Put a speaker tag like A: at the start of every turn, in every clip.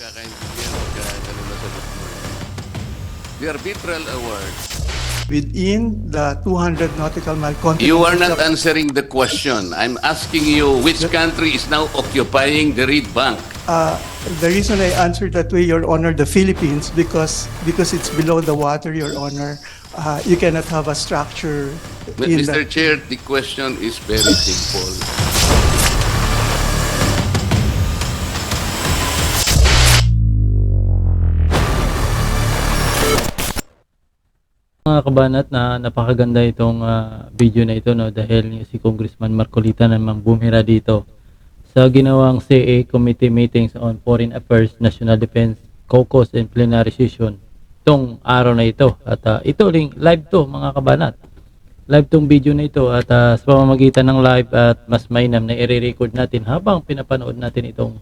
A: magkakaintindihan pagka ganun na sagot mo. The arbitral awards.
B: Within the 200 nautical mile continent.
A: You are not answering the question. I'm asking you which country is now occupying the reed bank.
B: The reason I answered that way, Your Honor, the Philippines, because it's below the water, Your Honor. You cannot have a structure in
A: Mr.
B: the...
A: Chair, the question is very simple.
C: Mga kabanat, na napakaganda itong video na ito, no, dahil si Congressman Marcoleta namang bumira dito sa ginawang CA Committee Meetings on Foreign Affairs, National Defense Caucus and Plenary Session itong araw na ito. At ito ring live to, mga kabanat, live tong video na ito, at sa pamamagitan ng live at mas mainam na i-record natin habang pinapanood natin itong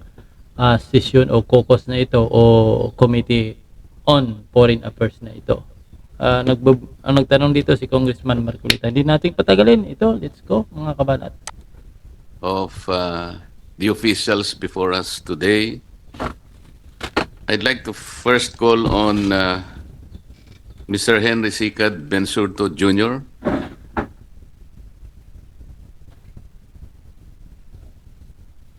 C: session o caucus na ito o Committee on Foreign Affairs na ito. Ang nagtanong dito si Congressman Marcoleta. Hindi natin patagalin ito. Let's go, mga kabanat.
A: Of the officials before us today, I'd like to first call on Mr. Henry Sicad Bensurto Jr.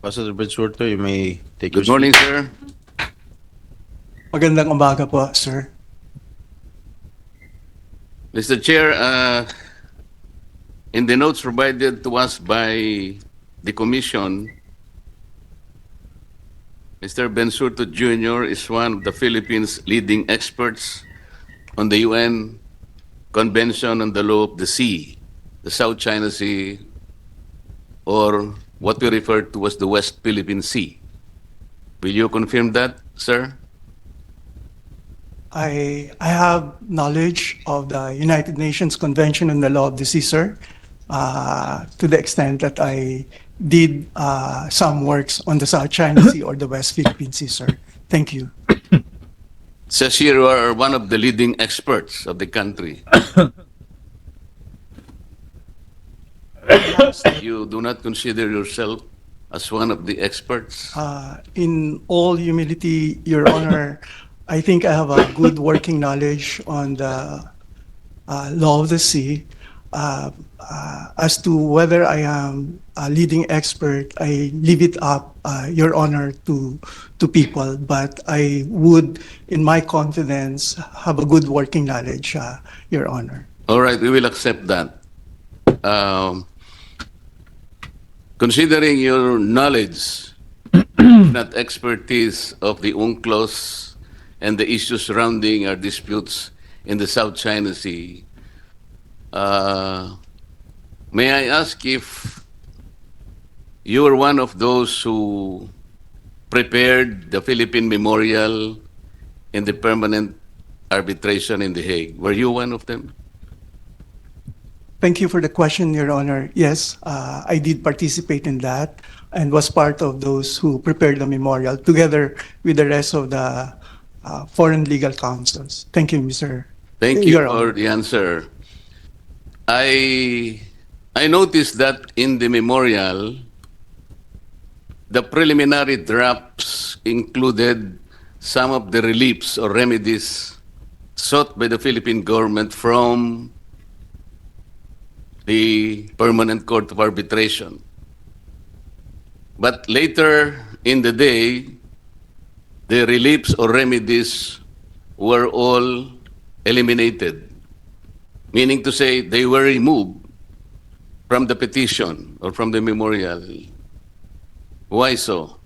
D: Pastor Bensurto, you may take
A: Good
D: your
A: morning,
D: seat.
A: sir.
B: Magandang umaga po, sir.
A: Mr. Chair, in the notes provided to us by the Commission, Mr. Bensurto Jr. is one of the Philippines' leading experts on the UN Convention on the Law of the Sea, the South China Sea, or what we refer to as the West Philippine Sea. Will you confirm that, sir?
B: I have knowledge of the United Nations Convention on the Law of the Sea, sir, to the extent that I did some works on the South China Sea or the West Philippine Sea, sir. Thank you.
A: Says here you are one of the leading experts of the country. You do not consider yourself as one of the experts?
B: In all humility, Your Honor, I think I have a good working knowledge on the law of the sea. As to whether I am a leading expert, I leave it up, Your Honor, to people. But I would, in my confidence, have a good working knowledge, Your Honor.
A: All right, we will accept that. Considering your knowledge, not expertise of the UNCLOS and the issues surrounding our disputes in the South China Sea, may I ask if you were one of those who prepared the Philippine Memorial in the permanent arbitration in The Hague? Were you one of them?
B: Thank you for the question, Your Honor. Yes, I did participate in that and was part of those who prepared the memorial together with the rest of the foreign legal counsels. Thank you, Mr.
A: Thank you
B: Your
A: for
B: Honor.
A: the answer. I noticed that in the memorial, the preliminary drafts included some of the reliefs or remedies sought by the Philippine government from the Permanent Court of Arbitration. But later in the day, the reliefs or remedies were all eliminated, meaning to say they were removed from the petition or from the memorial. Why so?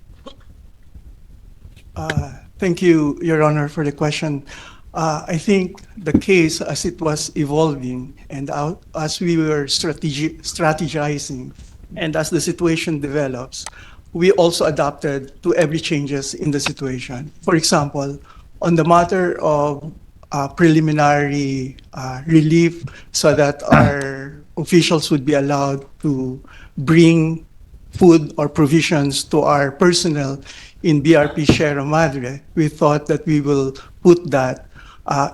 B: Thank you, Your Honor, for the question. I think the case, as it was evolving and as we were strategizing and as the situation develops, we also adapted to every changes in the situation. For example, on the matter of preliminary relief so that our officials would be allowed to bring food or provisions to our personnel in BRP Sierra Madre, we thought that we will put that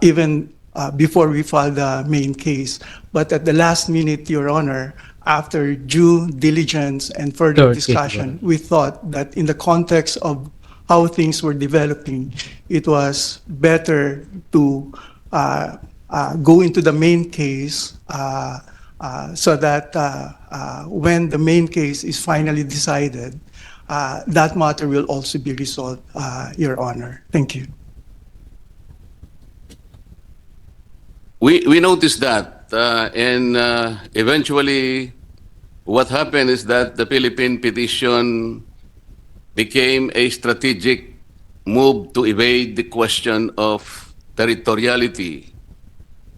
B: even before we file the main case. But at the last minute, Your Honor, after due diligence and further
C: Third case,
B: discussion, we thought that in the context of how things were developing, it was better to go into the main case so that when the main case is finally decided, that matter will also be resolved, Your Honor. Thank you.
A: We noticed that, and eventually, what happened is that the Philippine petition became a strategic move to evade the question of territoriality,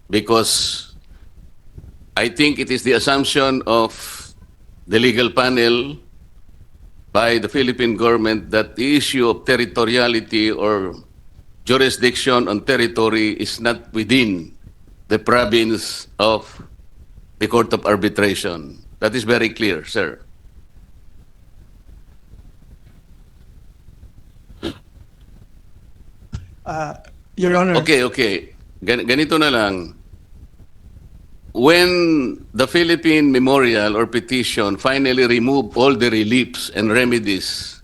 A: because I think it is the assumption of the legal panel by the Philippine government that the issue of territoriality or jurisdiction on territory is not within the province of the Court of Arbitration. That is very clear, sir.
B: Your Honor.
A: Okay. Ganito na lang. When the Philippine memorial or petition finally removed all the reliefs and remedies,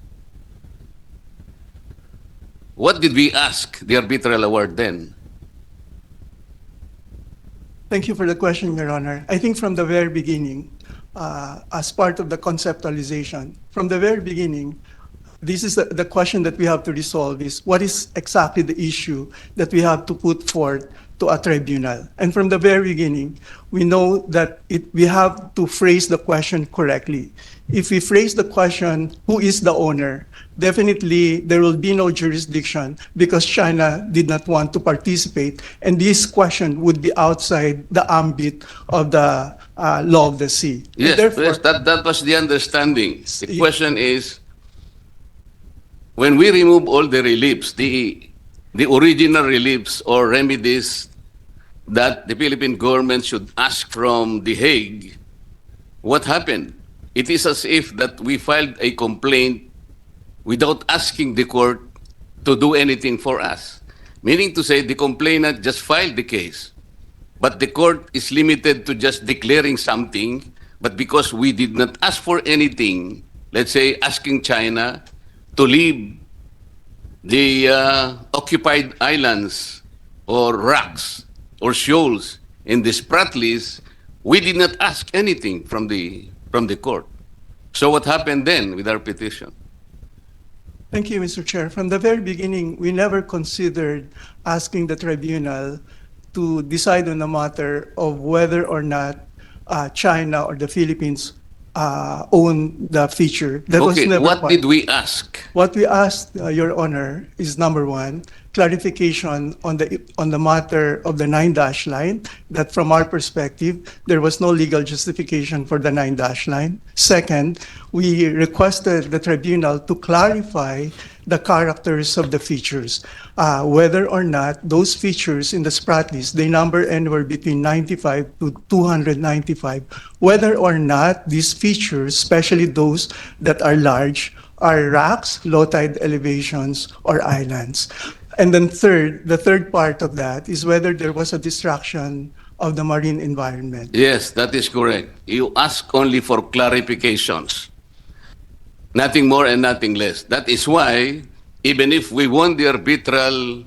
A: what did we ask the arbitral award then?
B: Thank you for the question, Your Honor. I think from the very beginning, as part of the conceptualization, from the very beginning, this is the question that we have to resolve is what is exactly the issue that we have to put forth to a tribunal. And from the very beginning, we know that we have to phrase the question correctly. If we phrase the question, who is the owner, definitely there will be no jurisdiction because China did not want to participate. And this question would be outside the ambit of the law of the sea. And
A: Yes,
B: therefore,
A: yes, that was the understanding. The question is, when we remove all the reliefs, the original reliefs or remedies that the Philippine government should ask from The Hague, what happened? It is as if that we filed a complaint without asking the court to do anything for us. Meaning to say, the complainant just filed the case, but the court is limited to just declaring something, but because we did not ask for anything, let's say asking China to leave the occupied islands or rocks or shoals in the Spratlys, we did not ask anything from the court. So what happened then with our petition?
B: thank you, Mr. Chair. From the very beginning, we never considered asking the tribunal to decide on the matter of whether or not China or the Philippines own the feature. That was
A: Okay,
B: never
A: what
B: part.
A: did we ask?
B: What we asked, Your Honor, is number one, clarification on the matter of the 9-dash line, that from our perspective, there was no legal justification for the 9-dash line. Second, we requested the tribunal to clarify the characters of the features, whether or not those features in the Spratlys, they number anywhere between 95 to 295, whether or not these features, especially those that are large, are rocks, low tide elevations, or islands. And then the third part of that is whether there was a destruction of the marine environment.
A: Yes, that is correct. You ask only for clarifications. Nothing more and nothing less. That is why, even if we won the arbitration,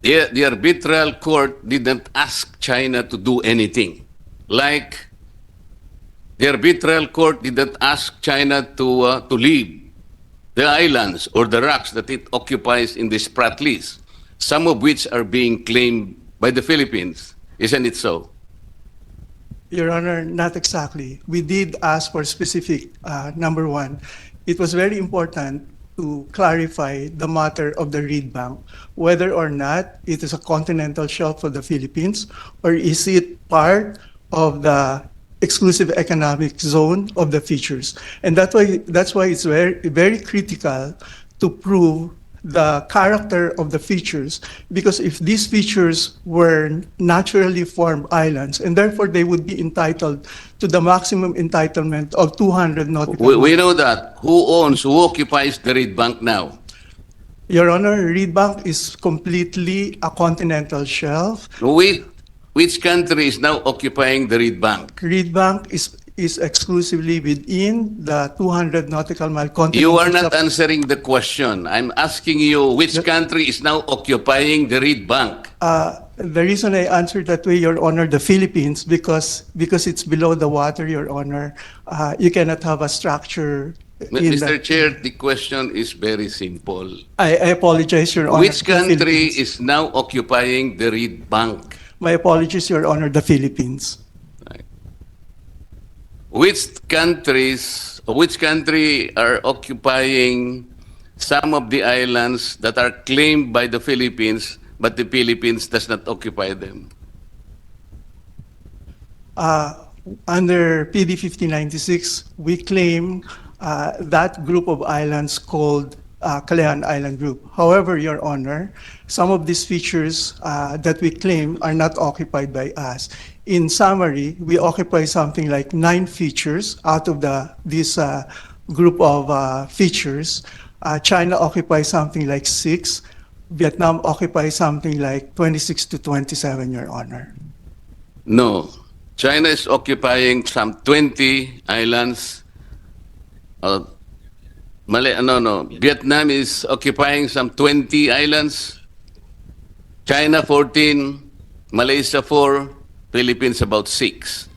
A: the arbitral court didn't ask China to do anything. Like, the arbitral court didn't ask China to leave the islands or the rocks that it occupies in the Spratlys, some of which are being claimed by the Philippines. Isn't it so?
B: Your Honor, not exactly. We did ask for specific, number one. It was very important to clarify the matter of the reed bank, whether or not it is a continental shelf of the Philippines, or is it part of the exclusive economic zone of the features. And that's why it's very, very critical to prove the character of the features, because if these features were naturally formed islands, and therefore they would be entitled to the maximum entitlement of 200 nautical miles.
A: We know that. Who occupies the reed bank now?
B: Your Honor, reed bank is completely a continental shelf.
A: Which country is now occupying the reed bank?
B: Reed bank is is exclusively within the 200 nautical mile
A: You are
B: continental
A: not
B: shelf.
A: answering the question. I'm asking you which
B: The-
A: country is now occupying the reed bank.
B: The reason I answered that way, Your Honor, the Philippines, because it's below the water, Your Honor, you cannot have a structure in
A: Mr.
B: that.
A: Chair, the question is very simple.
B: I apologize, Your Honor,
A: Which
B: the
A: country
B: Philippines.
A: is now occupying the reed bank?
B: My apologies, Your Honor, the Philippines.
A: Which country are occupying some of the islands that are claimed by the Philippines, but the Philippines does not occupy them?
B: Uh, Under PD 5096, we claim that group of islands called Kalayaan Island Group. However, Your Honor, some of these features that we claim are not occupied by us. In summary, we occupy something like 9 features out of this group of features. China occupies something like 6. Vietnam occupies something like 26 to 27, Your Honor.
A: No. China is occupying some 20 islands. Uh, no. Vietnam is occupying some 20 islands. China 14, Malaysia 4, Philippines about 6.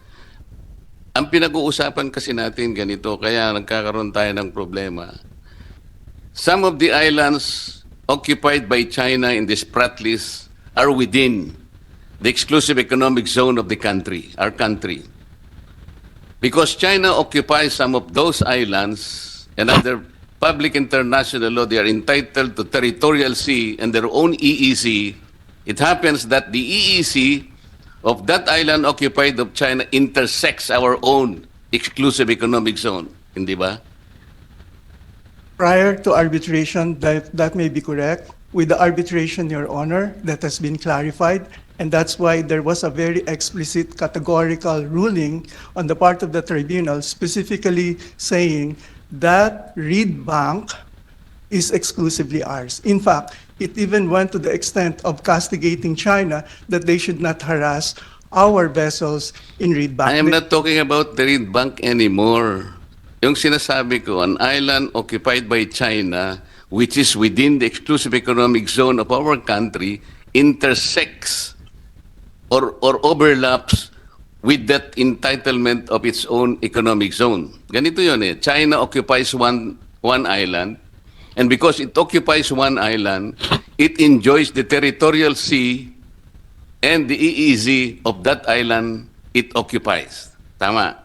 A: Ang pinag-uusapan kasi natin ganito, kaya nagkakaroon tayo ng problema. Some of the islands occupied by China in this Pratt list are within the exclusive economic zone of the country, our country. Because China occupies some of those islands and under public international law, they are entitled to territorial sea and their own EEZ. It happens that the EEZ of that island occupied of China intersects our own exclusive economic zone. Hindi ba?
B: Prior to arbitration, that may be correct. With the arbitration, Your Honor, that has been clarified, and that's why there was a very explicit categorical ruling on the part of the tribunal specifically saying that reed bank is exclusively ours. In fact, it even went to the extent of castigating China that they should not harass our vessels in reed bank.
A: I am not talking about the reed bank anymore. Yung sinasabi ko, an island occupied by China, which is within the exclusive economic zone of our country, intersects or overlaps with that entitlement of its own economic zone. Ganito yun eh. China occupies one island, and because it occupies one island, it enjoys the territorial sea and the EEZ of that island it occupies. Tama.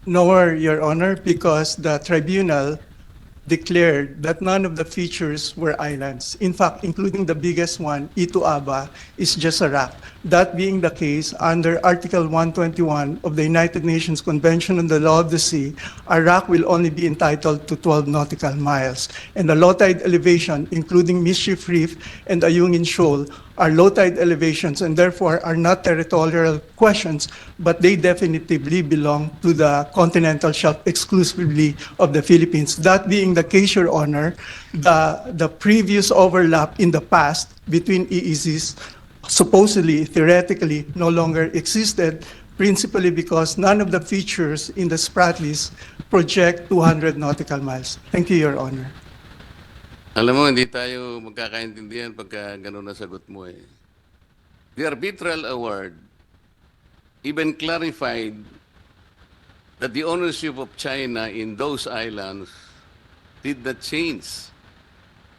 B: Nor, Your Honor, because the tribunal declared that none of the features were islands. In fact, including the biggest one, Ituaba, is just a rock. That being the case, under Article 121 of the United Nations Convention on the Law of the Sea, a rock will only be entitled to 12 nautical miles. And the low tide elevation, including Mischief Reef and Ayungin Shoal, are low tide elevations and therefore are not territorial questions, but they definitively belong to the continental shelf exclusively of the Philippines. That being the case, Your Honor, the previous overlap in the past between EEZs supposedly, theoretically, no longer existed, principally because none of the features in the Spratt list project 200 nautical miles. Thank you, Your Honor.
A: Alam mo, hindi tayo magkakaintindihan pagka gano'n na sagot mo eh. The arbitral award even clarified that the ownership of China in those islands did not change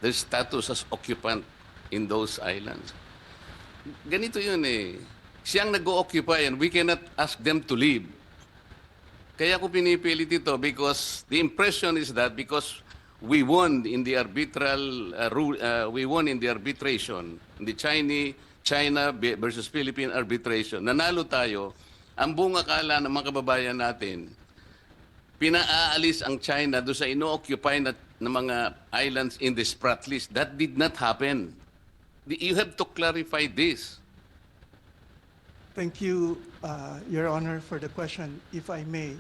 A: their status as occupant in those islands. Ganito yun eh. Siyang nag-occupy and we cannot ask them to leave. Kaya ko pinipilit ito because the impression is that because we won in the arbitral we won in the arbitration, in the China versus Philippine arbitration. Nanalo tayo. Ang buong akala ng mga kababayan natin, pinaalis ang China doon sa ino-occupy na mga islands in the Spratt list. That did not happen. You have to clarify this.
B: Thank you, Your Honor, for the question. If I may,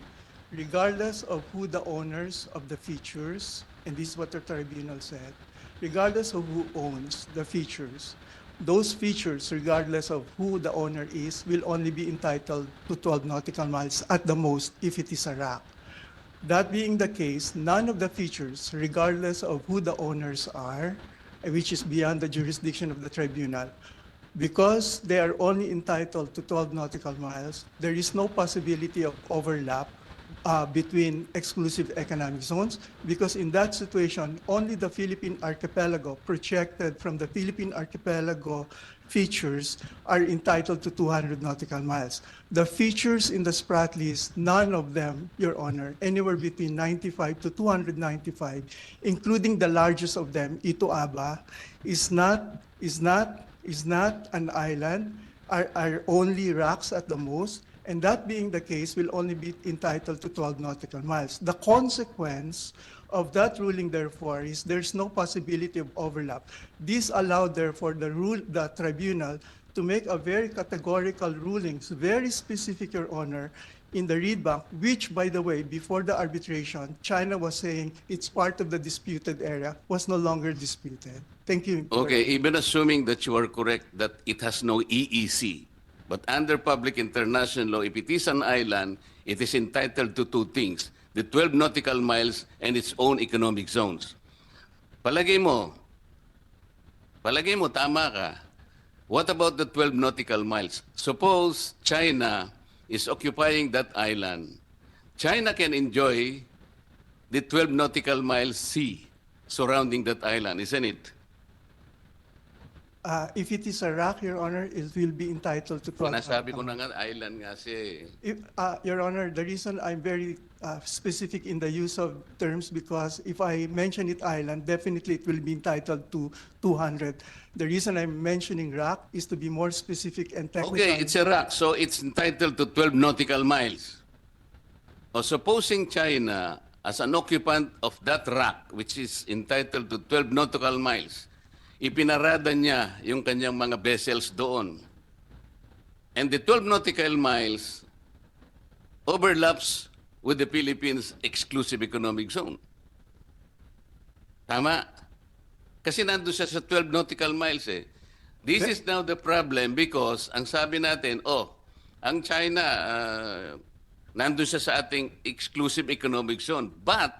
B: regardless of who the owners of the features, and this is what the tribunal said, regardless of who owns the features, those features, regardless of who the owner is, will only be entitled to 12 nautical miles at the most if it is a rock. That being the case, none of the features, regardless of who the owners are, which is beyond the jurisdiction of the tribunal, because they are only entitled to 12 nautical miles, there is no possibility of overlap between exclusive economic zones, because in that situation, only the Philippine archipelago projected from the Philippine archipelago features are entitled to 200 nautical miles. The features in the Sprat list, none of them, Your Honor, anywhere between 95 to 295, including the largest of them, Itoaba, is not an island, are only rocks at the most, and that being the case, will only be entitled to 12 nautical miles. The consequence of that ruling, therefore, is there's no possibility of overlap. This allowed, therefore, the tribunal to make a very categorical rulings, very specific, Your Honor, in the read back, which, by the way, before the arbitration, China was saying it's part of the disputed area, was no longer disputed. Thank you. Your
A: Okay,
B: Honor.
A: even assuming that you are correct that it has no EEC, but under public international law, if it is an island, it is entitled to two things, the 12 nautical miles and its own economic zones. Palagay mo, tama ka. What about the 12 nautical miles? Suppose China is occupying that island. China can enjoy the 12 nautical miles sea surrounding that island, isn't it?
B: If it is a rock, Your Honor, it will be entitled to 12
A: Sinasabi ko
B: nautical
A: na
B: miles.
A: nga, island nga siya eh.
B: Your Honor, the reason I'm very specific in the use of terms, because if I mention it island, definitely it will be entitled to 200. The reason I'm mentioning rock is to be more specific and technical.
A: Okay, it's a rock, so it's entitled to 12 nautical miles. O supposing China, as an occupant of that rock, which is entitled to 12 nautical miles, ipinarada niya yung kanyang mga vessels doon. And the 12 nautical miles overlaps with the Philippines' exclusive economic zone. Tama? Kasi nandun siya sa 12 nautical miles eh. This is now the problem because ang sabi natin, ang China, nandun siya sa ating exclusive economic zone. But,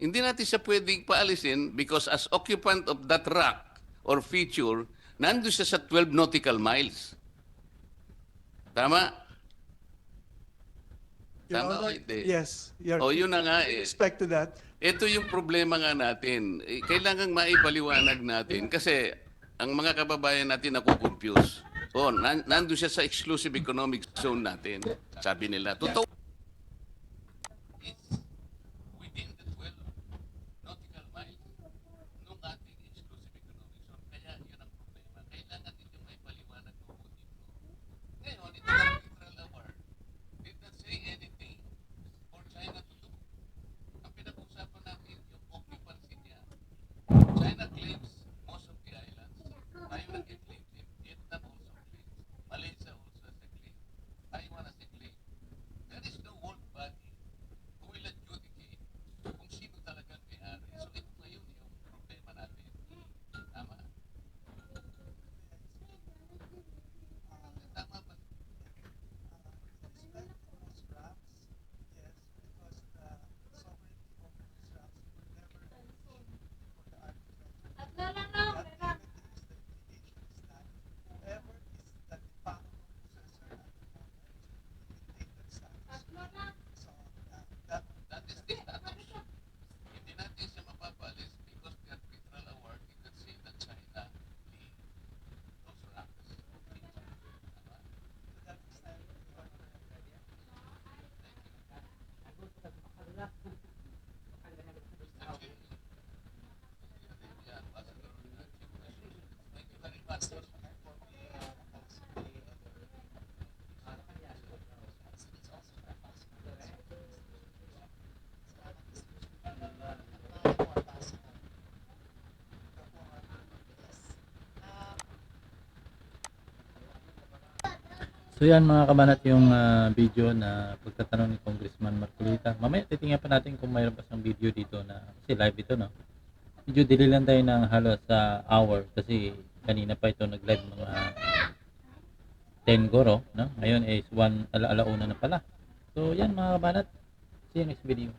A: hindi natin siya pwedeng paalisin because as occupant of that rock or feature, nandun siya sa 12 nautical miles. Tama?
B: Your
A: Tama o
B: Honor,
A: hindi?
B: yes. Your,
A: O yun na nga
B: with
A: eh.
B: respect to that,
A: Ito yung problema nga natin. Kailangang maipaliwanag natin kasi ang mga kababayan natin nakukonfuse. Nandun siya sa exclusive economic zone natin. Sabi nila, totoo. It's within the 12 nautical miles nung ating exclusive economic zone. Kaya yun ang problema. Kailangan din yung maipaliwanag mabuti ito. Ngayon, ito arbitral award did not say anything for China to do. Ang pinag-usapan natin yung occupancy niya. China claims most of the islands. Taiwan claims it. Vietnam also claims. Malaysia also has a claim. Taiwan has a claim. There is no world body who will adjudicate kung sino talagang may-ari. So ito ngayon yung problema natin. Tama? Tama ba? That is dictatorship. Hindi natin siya mapapalis because the arbitral award did not say that China need those rocks. Tama? Yeah, Ambassador, thank you very much.
C: So yan mga kabanat yung video na pagtatanong ni Congressman Marcoleta. Mamaya titingnan pa natin kung mayroon pa siyang video dito na kasi live ito no. Medyo delay lang tayo ng halos sa hour kasi Kanina pa ito nag-live mga 10 goro, no? Ngayon is 1 alauna na pala. So yan mga kabanat. See you next video.